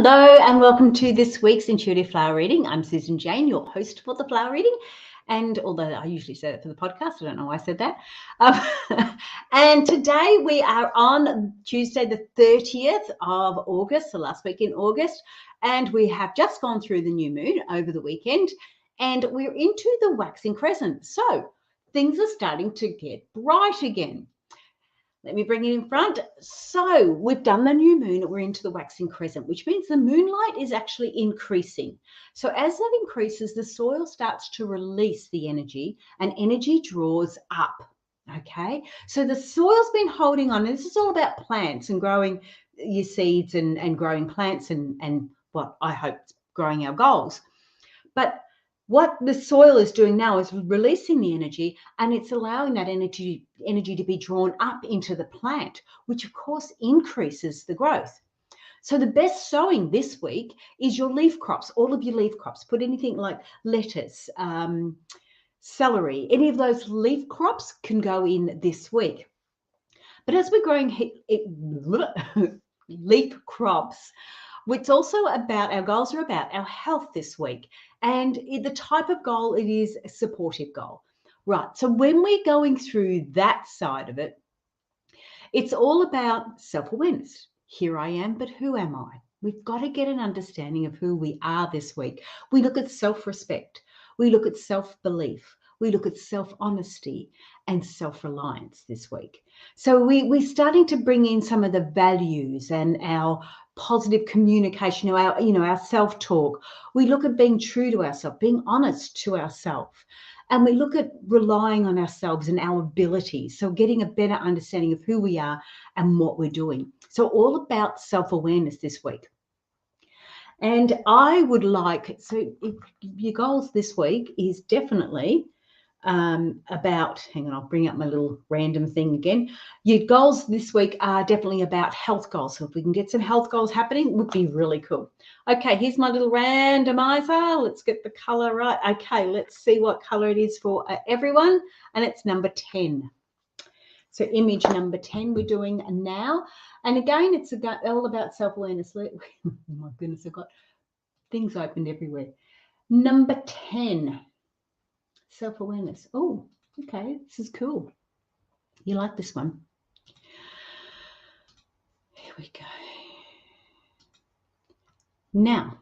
Hello and welcome to this week's Intuitive Flower Reading. I'm Susan Jane, your host for the flower reading. And although I usually say that for the podcast, I don't know why I said that. And today we are on Tuesday, the 30th of August, the last week in August. And we have just gone through the new moon over the weekend and we're into the waxing crescent. So things are starting to get bright again. Let me bring it in front. So we've done the new moon, we're into the waxing crescent, which means the moonlight is actually increasing. So as that increases, the soil starts to release the energy and energy draws up, okay? So the soil's been holding on. This is all about plants and growing your seeds and growing plants and what I hope growing our goals. But what the soil is doing now is releasing the energy, and it's allowing that energy to be drawn up into the plant, which of course increases the growth. So the best sowing this week is your leaf crops, all of your leaf crops. Put anything like lettuce, celery, any of those leaf crops can go in this week. But as we're growing leaf crops, it's also about, our goals are about our health this week. And the type of goal, it is a supportive goal. Right, so when we're going through that side of it, it's all about self-awareness. Here I am, but who am I? We've got to get an understanding of who we are this week. We look at self-respect. We look at self-belief. We look at self-honesty and self-reliance this week. So we're starting to bring in some of the values and our positive communication, our self-talk. We look at being true to ourselves, being honest to ourselves. And we look at relying on ourselves and our abilities. So getting a better understanding of who we are and what we're doing. So all about self-awareness this week. And I would like, so if your goals this week is definitely about, hang on, I'll bring up my little random thing again. Your goals this week are definitely about health goals. So if we can get some health goals happening, it would be really cool. Okay, here's my little randomizer. Let's get the color right. Okay, let's see what color it is for everyone. And it's number 10. So image number 10 we're doing now. And again, it's all about self-awareness. Oh my goodness, I've got things opened everywhere. Number 10. Self-awareness. Oh, okay, this is cool. You like this one? Here we go. Now,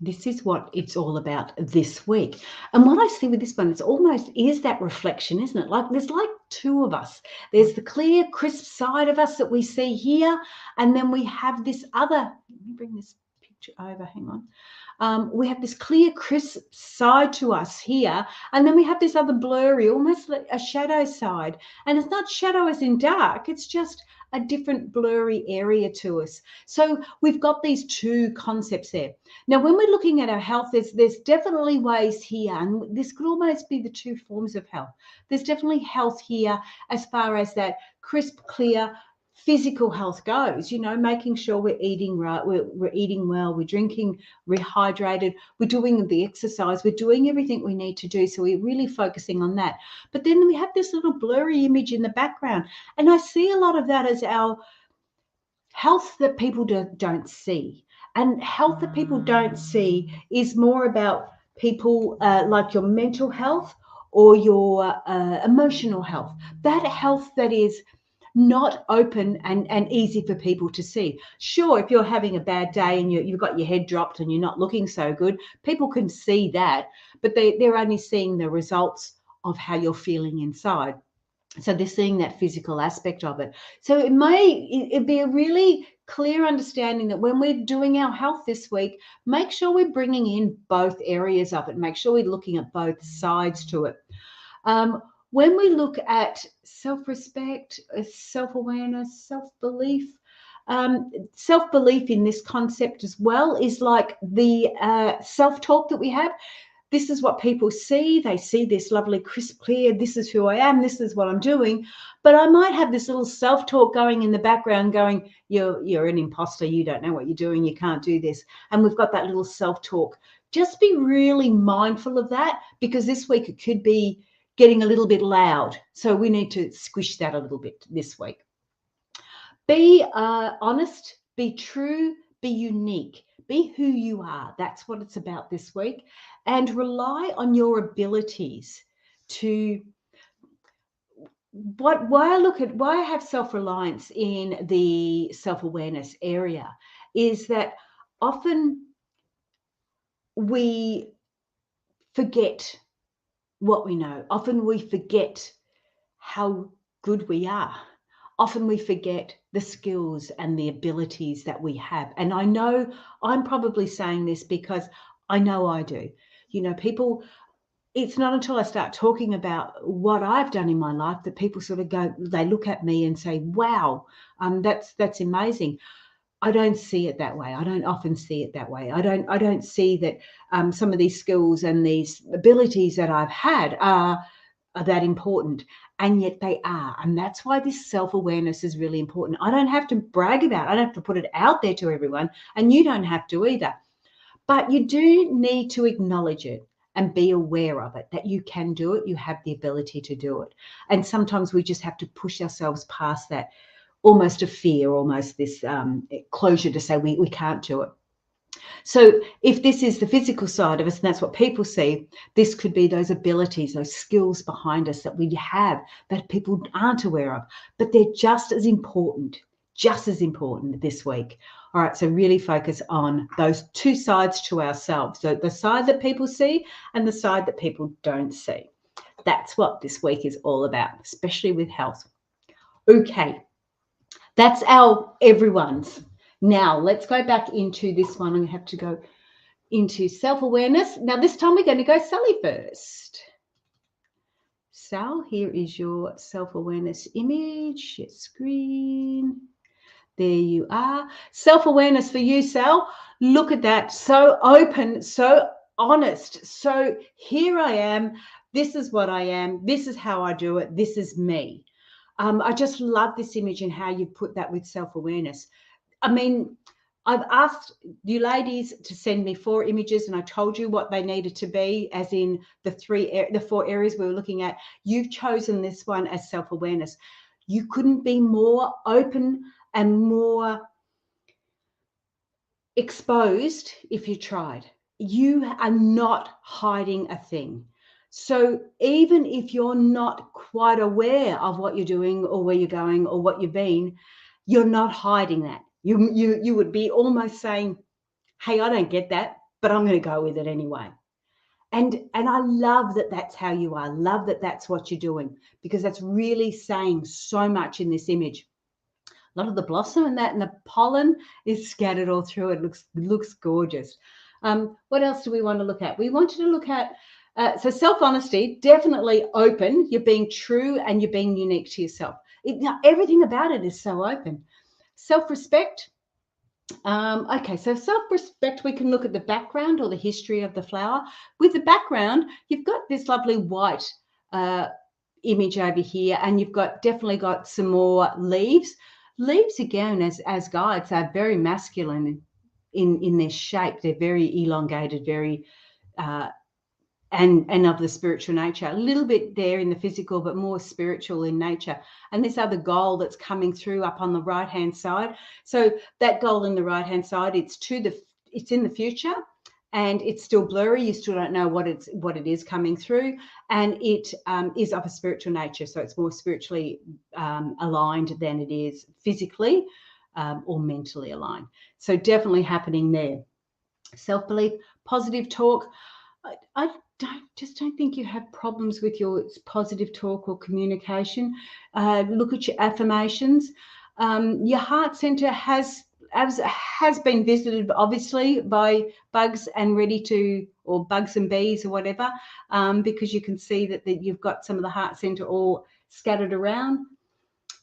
this is what it's all about this week. And what I see with this one, it's almost is that reflection, isn't it? Like there's like two of us. There's the clear, crisp side of us that we see here. And then we have this other, let me bring this picture over, hang on. We have this clear, crisp side to us here, and then we have this other blurry, almost like a shadow side. And it's not shadow as in dark, it's just a different blurry area to us. So we've got these two concepts there. Now, when we're looking at our health, there's definitely ways here, and this could almost be the two forms of health. There's definitely health here as far as that crisp, clear, physical health goes, making sure we're eating right, we're eating well, we're drinking, we're hydrated, we're doing the exercise, we're doing everything we need to do. So we're really focusing on that. But then we have this little blurry image in the background. And I see a lot of that as our health that people don't see. And health that people don't see is more about people like your mental health or your emotional health. That health that is not open and easy for people to see. Sure, if you're having a bad day and you've got your head dropped and you're not looking so good, people can see that, but they're only seeing the results of how you're feeling inside. So they're seeing that physical aspect of it. So it'd be a really clear understanding that when we're doing our health this week, make sure we're bringing in both areas of it. Make sure we're looking at both sides to it. When we look at self-respect, self-awareness, self-belief, self-belief in this concept as well is like the self-talk that we have. This is what people see. They see this lovely, crisp, clear, this is who I am, this is what I'm doing. But I might have this little self-talk going in the background going, you're an imposter, you don't know what you're doing, you can't do this. And we've got that little self-talk. Just be really mindful of that, because this week it could be getting a little bit loud. So we need to squish that a little bit this week. Be honest, be true, be unique. Be who you are. That's what it's about this week. And rely on your abilities to why I have self-reliance in the self-awareness area is that often we forget what we know. Often we forget how good we are. Often we forget the skills and the abilities that we have. And I know I'm probably saying this because I know I do. You know, people, it's not until I start talking about what I've done in my life that people sort of go, they look at me and say, wow, that's amazing. I don't see it that way. I don't often see it that way. I don't see that some of these skills and these abilities that I've had are that important, and yet they are. And that's why this self-awareness is really important. I don't have to brag about it. I don't have to put it out there to everyone, and you don't have to either. But you do need to acknowledge it and be aware of it, that you can do it, you have the ability to do it. And sometimes we just have to push ourselves past that, almost a fear, almost this closure to say we can't do it. So if this is the physical side of us, and that's what people see, this could be those abilities, those skills behind us that we have that people aren't aware of, but they're just as important this week. All right, so really focus on those two sides to ourselves. So the side that people see and the side that people don't see. That's what this week is all about, especially with health. Okay, that's our everyone's. Now let's go back into this one. I'm going to have to go into self-awareness. Now this time we're going to go Sally first. Sal, here is your self-awareness image, screen. There you are. Self-awareness for you, Sal. Look at that. So open, so honest. So here I am. This is what I am. This is how I do it. This is me. I just love this image and how you put that with self-awareness. I mean, I've asked you ladies to send me 4 images, and I told you what they needed to be, as in the 4 areas we were looking at. You've chosen this one as self-awareness. You couldn't be more open and more exposed if you tried. You are not hiding a thing. So even if you're not quite aware of what you're doing or where you're going or what you've been, you're not hiding that. You would be almost saying, hey, I don't get that, but I'm going to go with it anyway. And I love that that's how you are. Love that that's what you're doing, because that's really saying so much in this image. A lot of the blossom and the pollen is scattered all through. It looks gorgeous. What else do we want to look at? We wanted to look at so self-honesty, definitely open. You're being true and you're being unique to yourself. Everything about it is so open. Self-respect. Okay, so self-respect, we can look at the background or the history of the flower. With the background, you've got this lovely white image over here, and you've definitely got some more leaves. Leaves, again, as guides, are very masculine in their shape. They're very elongated, very and of the spiritual nature, a little bit there in the physical, but more spiritual in nature. And this other goal that's coming through up on the right hand side. So that goal in the right hand side, it's in the future, and it's still blurry. You still don't know what it is coming through, and it is of a spiritual nature. So it's more spiritually aligned than it is physically or mentally aligned. So definitely happening there. Self-belief, positive talk. I don't think you have problems with your positive talk or communication. Look at your affirmations. Your heart center has been visited, obviously, by bugs or bugs and bees or whatever, because you can see that you've got some of the heart center all scattered around.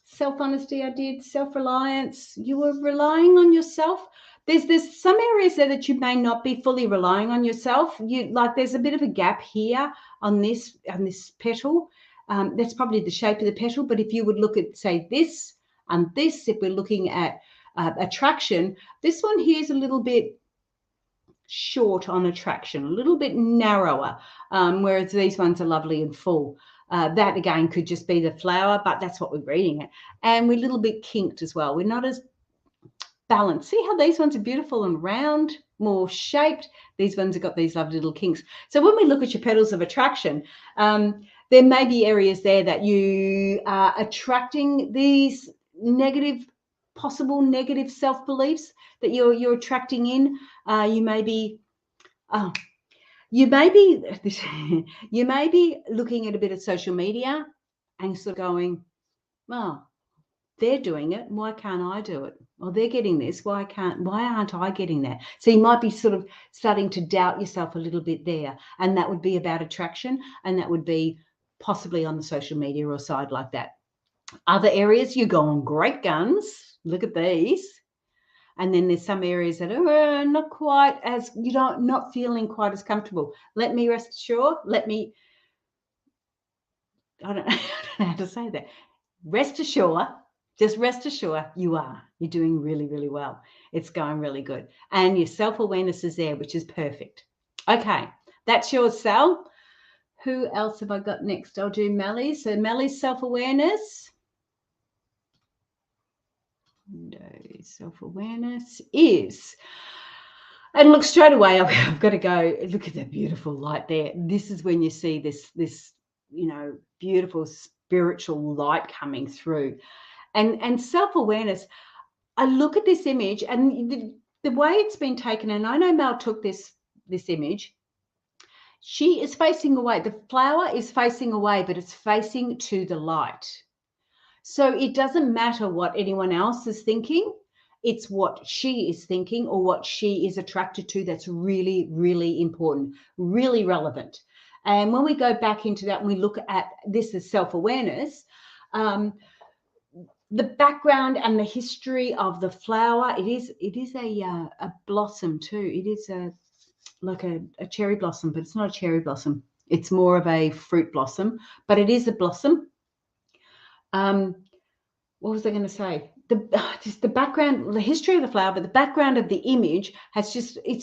Self-honesty, I did. Self-reliance, you were relying on yourself. There's some areas there that you may not be fully relying on yourself. There's a bit of a gap here on this petal. That's probably the shape of the petal. But if you would look at, say, this and this, if we're looking at attraction, this one here is a little bit short on attraction, a little bit narrower, whereas these ones are lovely and full. That again could just be the flower, but that's what we're reading it. And we're a little bit kinked as well. We're not as balance. See how these ones are beautiful and round, more shaped. These ones have got these lovely little kinks. So when we look at your petals of attraction, there may be areas there that you are attracting these possible negative self-beliefs that you're attracting in. You may be looking at a bit of social media and sort of going, well, they're doing it, why can't I do it? Or they're getting this, why aren't I getting that? So you might be sort of starting to doubt yourself a little bit there. And that would be about attraction, and that would be possibly on the social media or side like that. Other areas, you're going great guns. Look at these. And then there's some areas that are not quite as, not feeling quite as comfortable. Let me rest assured, I don't know how to say that. Just rest assured you're doing really, really well. It's going really good. And your self-awareness is there, which is perfect. Okay, that's yours, Sal. Who else have I got next? I'll do Melly. So Melly's self-awareness. Self-awareness is, and look, straight away I've got to go, look at that beautiful light there. This is when you see this beautiful spiritual light coming through. And self-awareness, I look at this image and the way it's been taken, and I know Mel took this image, she is facing away. The flower is facing away, but it's facing to the light. So it doesn't matter what anyone else is thinking. It's what she is thinking or what she is attracted to that's really, really important, really relevant. And when we go back into that and we look at this as self-awareness, the background and the history of the flower, it is a blossom too. It is like a cherry blossom, but it's not a cherry blossom. It's more of a fruit blossom, but it is a blossom. What was I going to say? Just the background, the history of the flower, but the background of the image it's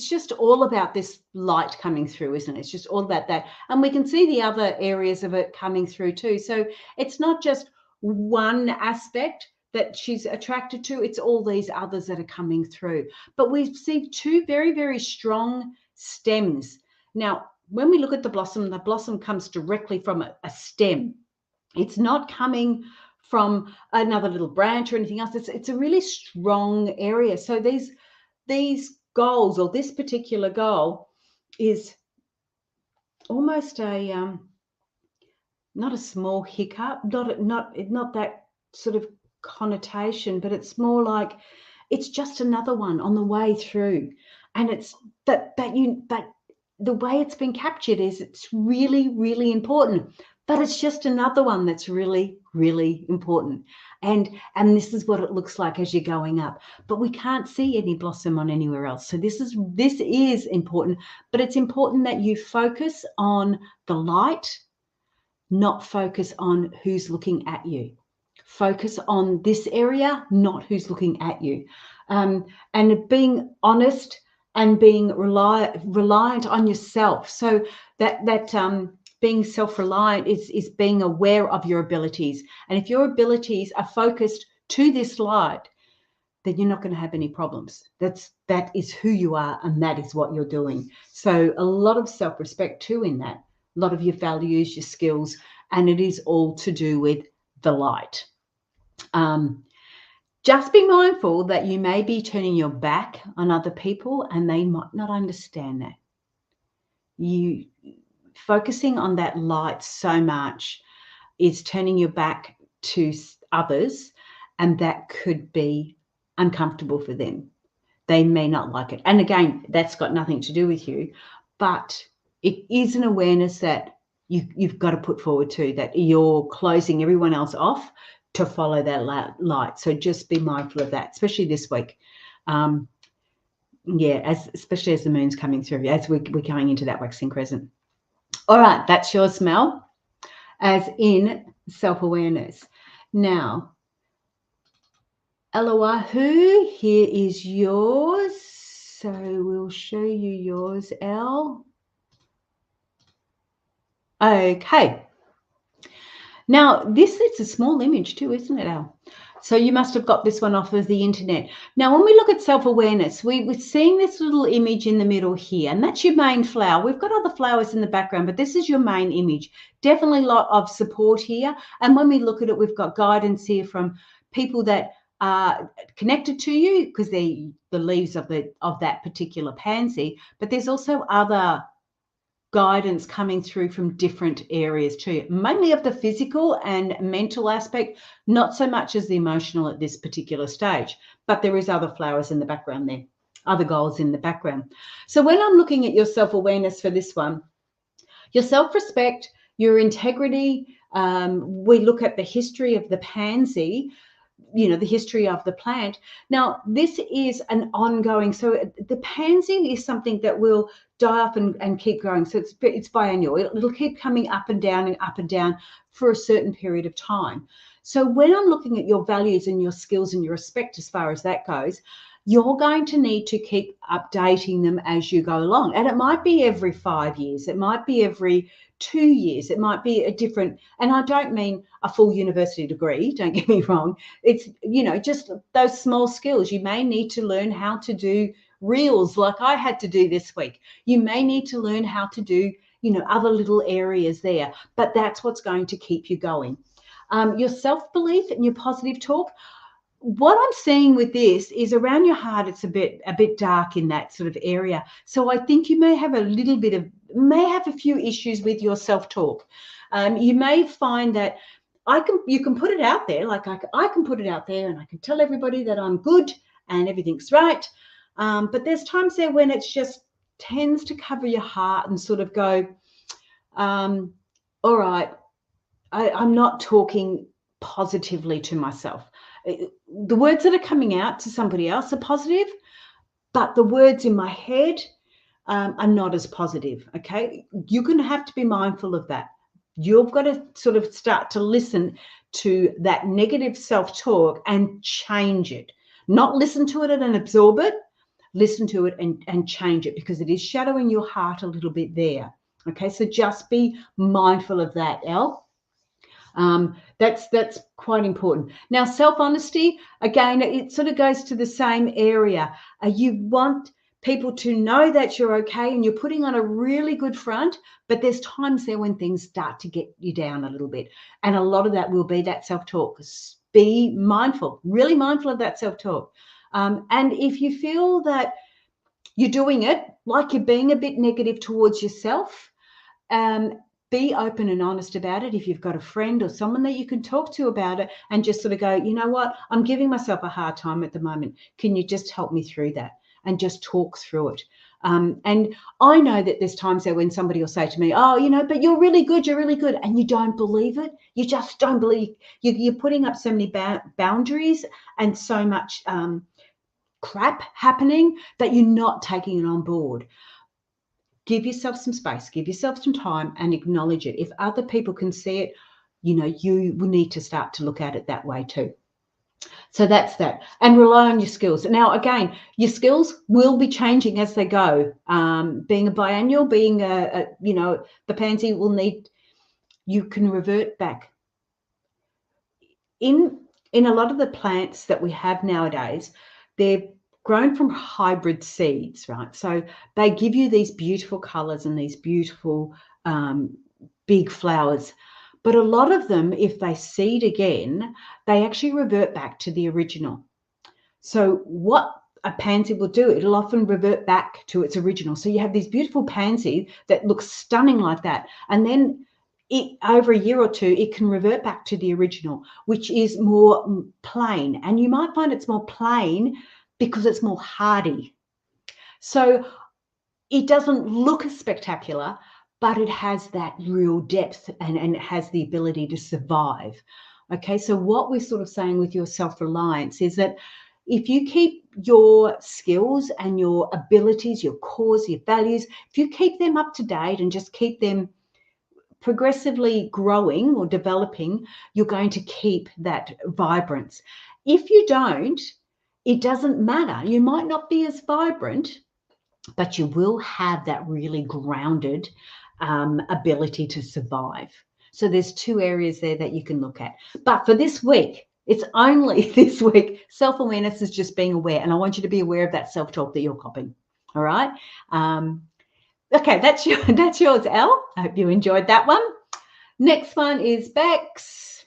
just all about this light coming through, isn't it? It's just all about that. And we can see the other areas of it coming through too. So it's not just one aspect that she's attracted to, it's all these others that are coming through. But we see two very, very strong stems. Now, when we look at the blossom comes directly from a stem. It's not coming from another little branch or anything else. It's a really strong area. So these goals, or this particular goal, is almost a not a small hiccup, not that sort of connotation, but it's more like it's just another one on the way through. And it's but the way it's been captured is it's really, really important. But it's just another one that's really, really important. And this is what it looks like as you're going up. But we can't see any blossom on anywhere else. So this is important. But it's important that you focus on the light, not focus on who's looking at you. Focus on this area, not who's looking at you. And being honest and being reliant on yourself. So that being self-reliant is being aware of your abilities. And if your abilities are focused to this light, then you're not going to have any problems. That is who you are, and that is what you're doing. So a lot of self-respect too in that, a lot of your values, your skills, and it is all to do with the light. Just be mindful that you may be turning your back on other people and they might not understand that. You focusing on that light so much is turning your back to others, and that could be uncomfortable for them. They may not like it. And again, that's got nothing to do with you, but it is an awareness that you've got to put forward too, that you're closing everyone else off to follow that light. So just be mindful of that, especially this week. Especially as the moon's coming through, as we're going into that waxing crescent. All right, that's yours, Mel, as in self-awareness. Now, Eloahu, here is yours. So we'll show you yours, Elle. Okay. Now, it's a small image too, isn't it, Elle? So you must have got this one off of the internet. Now, when we look at self-awareness, we're seeing this little image in the middle here, and that's your main flower. We've got other flowers in the background, but this is your main image. Definitely a lot of support here. And when we look at it, we've got guidance here from people that are connected to you because they're the leaves of that particular pansy, but there's also other guidance coming through from different areas too, mainly of the physical and mental aspect, not so much as the emotional at this particular stage, but there is other flowers in the background there, other goals in the background. So when I'm looking at your self-awareness for this one, your self-respect, your integrity, we look at the history of the pansy, the history of the plant. Now, this is an ongoing, so the pansy is something that will die off and keep growing. So it's biannual. It'll keep coming up and down for a certain period of time. So when I'm looking at your values and your skills and your respect as far as that goes, you're going to need to keep updating them as you go along. And it might be every 5 years. It might be every 2 years. It might be a different, and I don't mean a full university degree, don't get me wrong. It's, just those small skills. You may need to learn how to do reels like I had to do this week. You may need to learn how to do, other little areas there, but that's what's going to keep you going. Your self-belief and your positive talk. What I'm seeing with this is around your heart, it's a bit dark in that sort of area. So I think you may have a few issues with your self-talk. You may find that you can put it out there, like I can put it out there and I can tell everybody that I'm good and everything's right. But there's times there when it just tends to cover your heart and sort of go, all right, I'm not talking positively to myself. The words that are coming out to somebody else are positive, but the words in my head are not as positive, okay? You're going to have to be mindful of that. You've got to sort of start to listen to that negative self-talk and change it. Not listen to it and absorb it, listen to it and change it, because it is shadowing your heart a little bit there, okay? So just be mindful of that, Elle. That's quite important. Now, self-honesty, again, it sort of goes to the same area. You want people to know that you're okay and you're putting on a really good front, but there's times there when things start to get you down a little bit. And a lot of that will be that self-talk. Be mindful, really mindful of that self-talk. And if you feel that you're doing it, like you're being a bit negative towards yourself, be open and honest about it. If you've got a friend or someone that you can talk to about it and just sort of go, you know what, I'm giving myself a hard time at the moment. Can you just help me through that? And just talk through it. And I know that there's times there when somebody will say to me, oh, but you're really good, and you don't believe it. You just don't believe. You're putting up so many boundaries and so much crap happening that you're not taking it on board. Give yourself some space, give yourself some time and acknowledge it. If other people can see it, you will need to start to look at it that way too. So that's that. And rely on your skills. Now, again, your skills will be changing as they go. Being a biannual, being the pansy will need, you can revert back. In a lot of the plants that we have nowadays, they're grown from hybrid seeds, right? So they give you these beautiful colors and these beautiful big flowers. But a lot of them, if they seed again, they actually revert back to the original. So what a pansy will do, it'll often revert back to its original. So you have these beautiful pansy that looks stunning like that. And then over a year or two, it can revert back to the original, which is more plain. And you might find it's more plain because it's more hardy. So it doesn't look as spectacular, but it has that real depth and it has the ability to survive. Okay, so what we're sort of saying with your self-reliance is that if you keep your skills and your abilities, your cause, your values, if you keep them up to date and just keep them progressively growing or developing, you're going to keep that vibrance. If you don't, it doesn't matter. You might not be as vibrant, but you will have that really grounded ability to survive. So there's two areas there that you can look at. But for this week, It's only this week. Self-awareness is just being aware, and I want you to be aware of that self-talk that you're copying. All right. Okay, that's yours, Elle. I hope you enjoyed that one. Next one is Bex.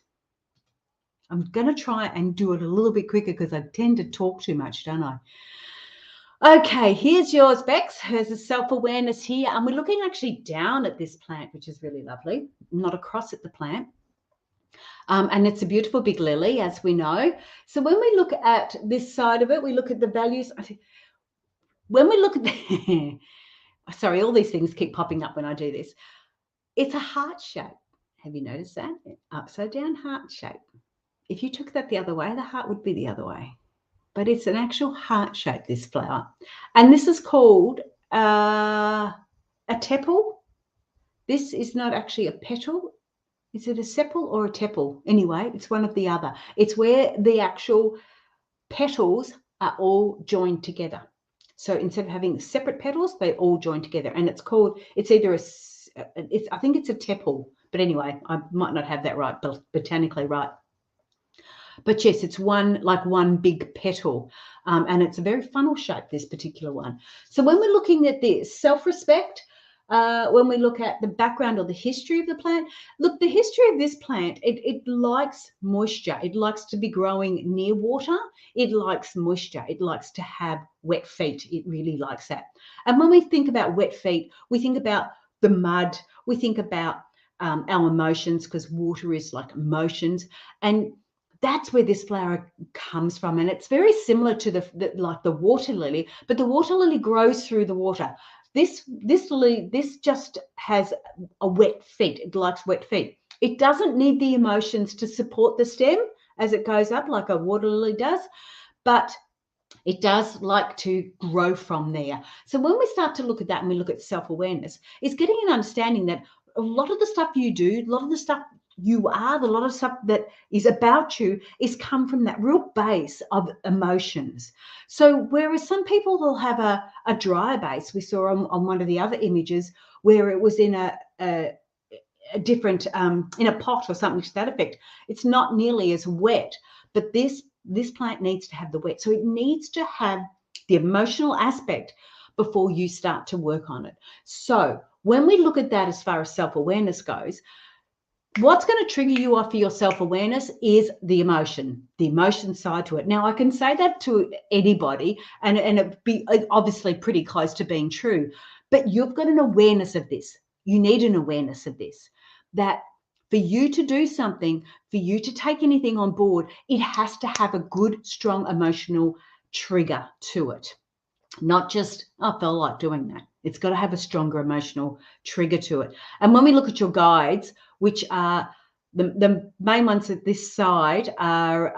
I'm going to try and do it a little bit quicker because I tend to talk too much, don't I? Okay, here's yours, Bex. There's a self-awareness here, and we're looking actually down at this plant, which is really lovely, not across at the plant. And it's a beautiful big lily, as we know. So when we look at this side of it, we look at the values. When we look at the, sorry, all these things keep popping up when I do this. It's a heart shape. Have you noticed that? Upside down heart shape. If you took that the other way, the heart would be the other way. But it's an actual heart shape, this flower. And this is called a teple. This is not actually a petal. Is it a sepal or a teple? Anyway, it's one of the other. It's where the actual petals are all joined together. So instead of having separate petals, they all join together. And it's called, it's either I think it's a teple. But anyway, I might not have that right, but botanically right. But yes, it's one big petal, and it's a very funnel shape, this particular one. So when we're looking at this self-respect, when we look at the background or the history of the plant, look, the history of this plant, it likes moisture. It likes to be growing near water. It likes moisture. It likes to have wet feet. It really likes that. And when we think about wet feet, we think about the mud. We think about our emotions, because water is like emotions. And that's where this flower comes from. And it's very similar to like the water lily, but the water lily grows through the water. This lily, this just has a wet feet. It likes wet feet. It doesn't need the emotions to support the stem as it goes up like a water lily does, but it does like to grow from there. So when we start to look at that and we look at self-awareness, it's getting an understanding that a lot of the stuff you do, a lot of the stuff you are, a lot of stuff that is about you is come from that real base of emotions. So whereas some people will have a drier base, we saw on one of the other images where it was in a different, in a pot or something to that effect, it's not nearly as wet, but this plant needs to have the wet. So it needs to have the emotional aspect before you start to work on it. So when we look at that as far as self-awareness goes, what's going to trigger you off of your self-awareness is the emotion side to it. Now, I can say that to anybody, and it'd be obviously pretty close to being true, but you've got an awareness of this. You need an awareness of this, that for you to do something, for you to take anything on board, it has to have a good, strong emotional trigger to it. Not just, I felt like doing that. It's got to have a stronger emotional trigger to it. And when we look at your guides, which are the main ones at this side are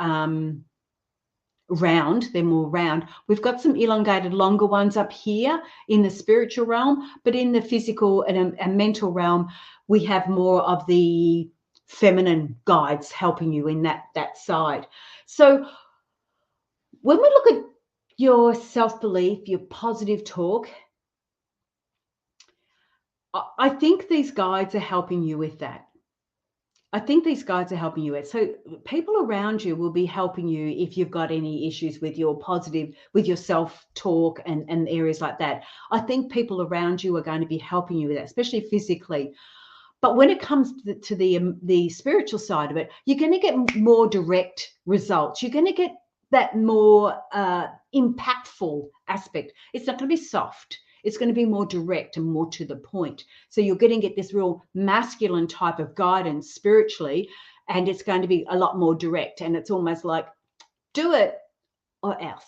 round, they're more round. We've got some elongated, longer ones up here in the spiritual realm, but in the physical and mental realm, we have more of the feminine guides helping you in that side. So when we look at your self-belief, your positive talk, I think these guides are helping you with that. I think these guides are helping you with. So people around you will be helping you if you've got any issues with your positive, with your self-talk and areas like that. I think people around you are going to be helping you with that, especially physically. But when it comes to the spiritual side of it, you're going to get more direct results. You're going to get that more impactful aspect. It's not going to be soft. It's going to be more direct and more to the point. So you're going to get this real masculine type of guidance spiritually, and it's going to be a lot more direct. And it's almost like, do it or else.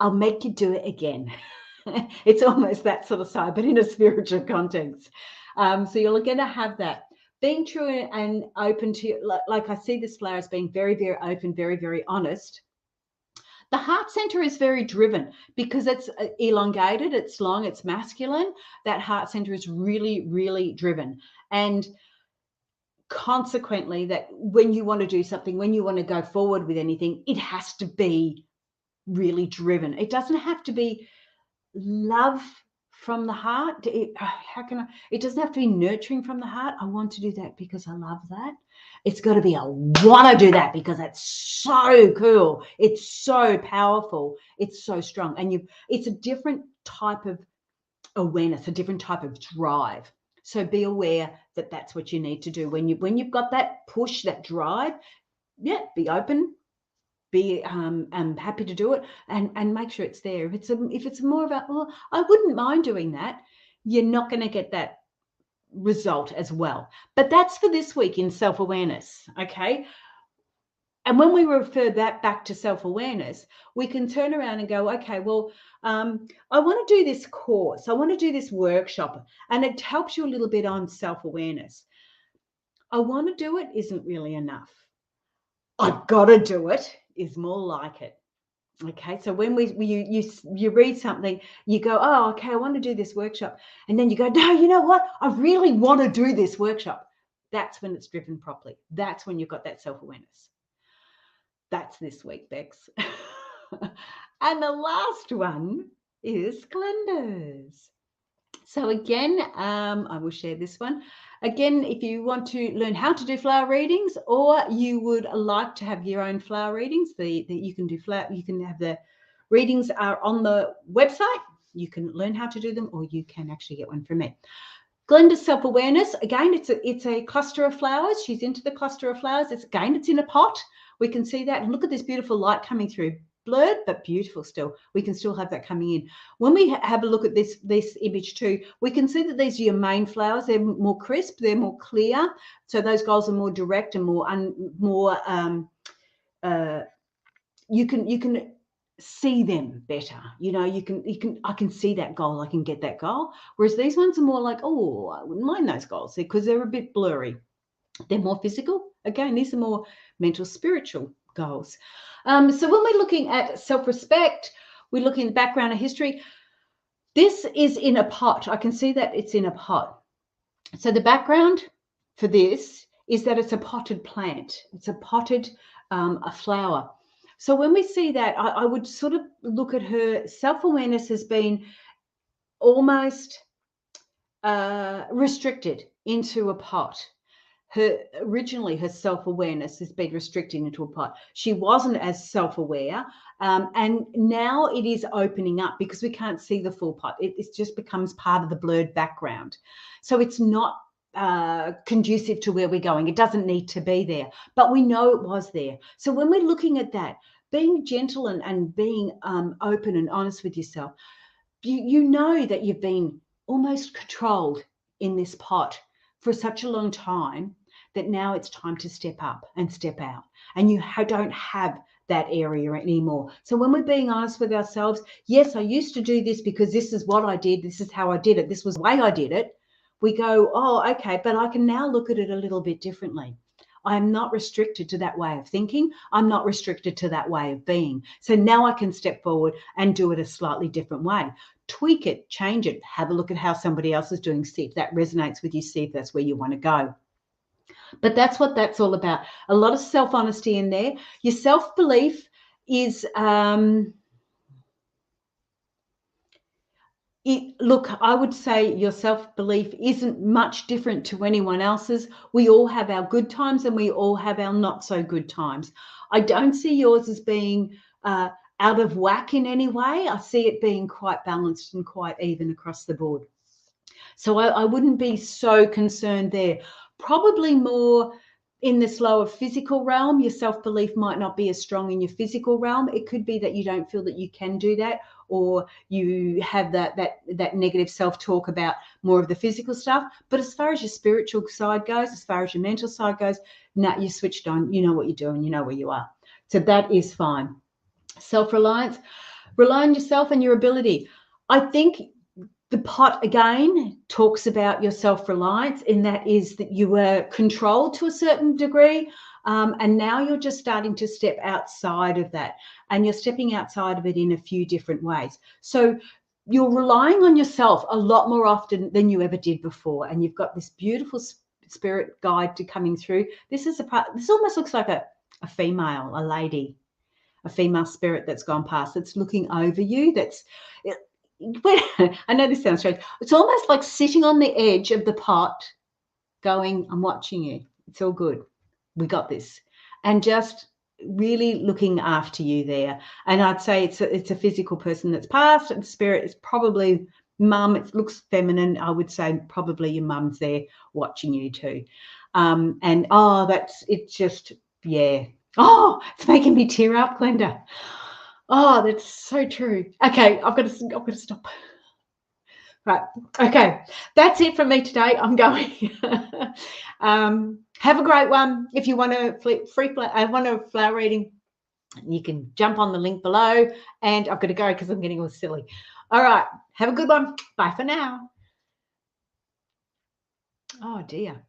I'll make you do it again. It's almost that sort of side, but in a spiritual context. So you're going to have that. Being true and open to, like I see this flower as being very, very open, very, very honest. The heart center is very driven because it's elongated, it's long, it's masculine. That heart center is really, really driven. And consequently, that when you want to do something, when you want to go forward with anything, it has to be really driven. It doesn't have to be love from the heart. It doesn't have to be nurturing from the heart. I want to do that because I love that. It's got to be, I want to do that because that's so cool. It's so powerful. It's so strong. And it's a different type of awareness, a different type of drive. So be aware that that's what you need to do when you've got that push, that drive. Yeah, be open, be happy to do it, and make sure it's there. If it's more about, oh, I wouldn't mind doing that, you're not going to get that result as well. But that's for this week in self-awareness, okay? And when we refer that back to self-awareness, we can turn around and go, okay, well, I want to do this course. I want to do this workshop, and it helps you a little bit on self-awareness. I want to do it isn't really enough. I've got to do it is more like it. Okay, so when you read something, you go, oh, okay, I want to do this workshop. And then you go, no, you know what? I really want to do this workshop. That's when it's driven properly. That's when you've got that self-awareness. That's this week, Bex. And the last one is Glenda's. So again, I will share this one. Again, if you want to learn how to do flower readings, or you would like to have your own flower readings, you can do flower. You can have the readings are on the website. You can learn how to do them, or you can actually get one from me. Glenda's self-awareness. Again, it's a cluster of flowers. She's into the cluster of flowers. It's in a pot. We can see that, and look at this beautiful light coming through. Blurred, but beautiful still. We can still have that coming in. When we have a look at this image too, we can see that these are your main flowers. They're more crisp, they're more clear. So those goals are more direct and more you can see them better. You know, I can see that goal, I can get that goal. Whereas these ones are more like, oh, I wouldn't mind those goals because they're a bit blurry. They're more physical. Again, these are more mental, spiritual goals. So when we're looking at self-respect, we're looking at the background of history. This is in a pot. I can see that it's in a pot. So the background for this is that it's a potted plant. It's a potted a flower. So when we see that, I would sort of look at her self-awareness as being almost restricted into a pot. Originally her self-awareness has been restricted into a pot. She wasn't as self-aware, and now it is opening up because we can't see the full pot. It just becomes part of the blurred background. So it's not conducive to where we're going. It doesn't need to be there, but we know it was there. So when we're looking at that, being gentle and being open and honest with yourself, you know that you've been almost controlled in this pot for such a long time that now it's time to step up and step out, and you don't have that area anymore. So when we're being honest with ourselves, yes, I used to do this because this is what I did, this is how I did it, this was the way I did it. We go, oh, okay, but I can now look at it a little bit differently. I am not restricted to that way of thinking. I'm not restricted to that way of being. So now I can step forward and do it a slightly different way. Tweak it, change it, have a look at how somebody else is doing, see if that resonates with you, see if that's where you want to go. But that's what that's all about. A lot of self-honesty in there. Your self-belief is, look, I would say your self-belief isn't much different to anyone else's. We all have our good times and we all have our not so good times. I don't see yours as being out of whack in any way. I see it being quite balanced and quite even across the board. So I wouldn't be so concerned there. Probably more in this lower physical realm. Your self-belief might not be as strong in your physical realm. It could be that you don't feel that you can do that, or you have that negative self-talk about more of the physical stuff. But as far as your spiritual side goes, as far as your mental side goes, nah, you're switched on. You know what you're doing. You know where you are. So that is fine. Self-reliance, rely on yourself and your ability. I think the pot again talks about your self-reliance, in that is that you were controlled to a certain degree, and now you're just starting to step outside of that, and you're stepping outside of it in a few different ways. So you're relying on yourself a lot more often than you ever did before, and you've got this beautiful spirit guide coming through. This is this almost looks like a female, a lady, a female spirit that's gone past, that's looking over you. I know this sounds strange. It's almost like sitting on the edge of the pot going, I'm watching you. It's all good. We got this. And just really looking after you there. And I'd say it's a physical person that's passed, and spirit is probably mum. It looks feminine. I would say probably your mum's there watching you too. And it's just, yeah. Oh, it's making me tear up, Glenda. Oh, that's so true. Okay, I've got to stop. Right. Okay. That's it from me today. I'm going. Have a great one. If you want a flower reading, you can jump on the link below. And I've got to go because I'm getting all silly. All right. Have a good one. Bye for now. Oh, dear.